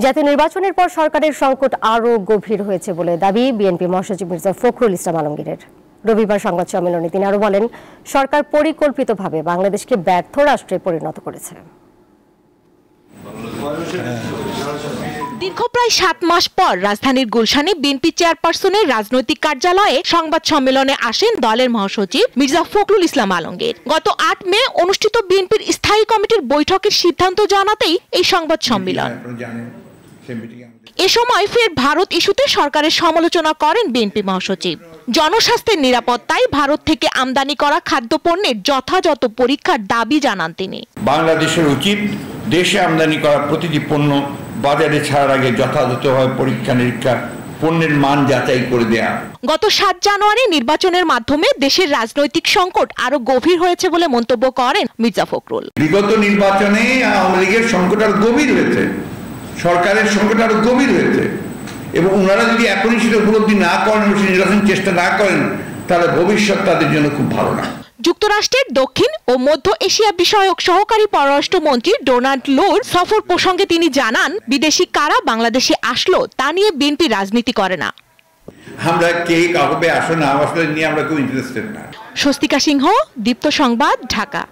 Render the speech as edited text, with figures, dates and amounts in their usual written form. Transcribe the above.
জাতীয় নির্বাচনের পর সরকারের সংকট আরও গভীর হয়েছে বলে দাবি বিএনপি মহাসচিব মির্জা ফখরুল ইসলাম আলমগীরের। রবিবার সংবাদ সম্মেলনে তিনি আরও বলেন, সরকার পরিকল্পিতভাবে বাংলাদেশকে ব্যর্থ রাষ্ট্রে পরিণত করেছে। দীর্ঘ প্রায় 7 মাস পর রাজধানীর গুলশানে বিএনপি চেয়ারপারসনের রাজনৈতিক কার্যালয়ে সংবাদ সম্মেলনে আসেন দলের মহাসচিব মির্জা ফখরুল ইসলাম আলমগীর। গত 8 মে অনুষ্ঠিত বিএনপির স্থায়ী কমিটির বৈঠকের সিদ্ধান্ত জানাতেই এই সংবাদ সম্মেলন। এ সময় ফের ভারত ইস্যুতে সরকারের সমালোচনা করেন বিএনপি মহাসচিব। জনস্বাস্থ্যের নিরাপত্তায় ভারত থেকে আমদানি করা খাদ্যপণ্যের যথাযথ পরীক্ষার দাবি জানান তিনি। বাংলাদেশের উচিত দেশে আমদানি করা প্রতিটি পণ্য বাজারে ছাড়ার আগে যথাযথভাবে পরীক্ষা নিরীক্ষা পণ্যের মান যাচাই করে দেয়া। গত 7 জানুয়ারি নির্বাচনের মাধ্যমে দেশের রাজনৈতিক সংকট আরো গভীর হয়েছে বলে মন্তব্য করেন মির্জা ফখরুল। বিগত নির্বাচনে আওয়ামী লীগের সংকট আরো গভীর হয়েছে, সরকারের সংকট আরো গভীর হয়েছে, এবং ওনারা যদি এখনই সেটা উপলব্ধি না করেন, নির্বাচন চেষ্টা না করেন, তাহলে ভবিষ্যৎ তাদের জন্য খুব ভালো না। যুক্তরাষ্ট্রের দক্ষিণ ও মধ্য এশিয়া বিষয়ক সহকারী পররাষ্ট্রমন্ত্রী ডোনাল্ড লোর সফর প্রসঙ্গে তিনি জানান, বিদেশি কারা বাংলাদেশে আসলো তা নিয়ে বিএনপি রাজনীতি করে না। আমরা কে কাউকে আসলে না আসলে নিয়ে আমরা খুব ইন্টারেস্টেড না। স্বস্তিকা সিংহ, দীপ্ত সংবাদ, ঢাকা।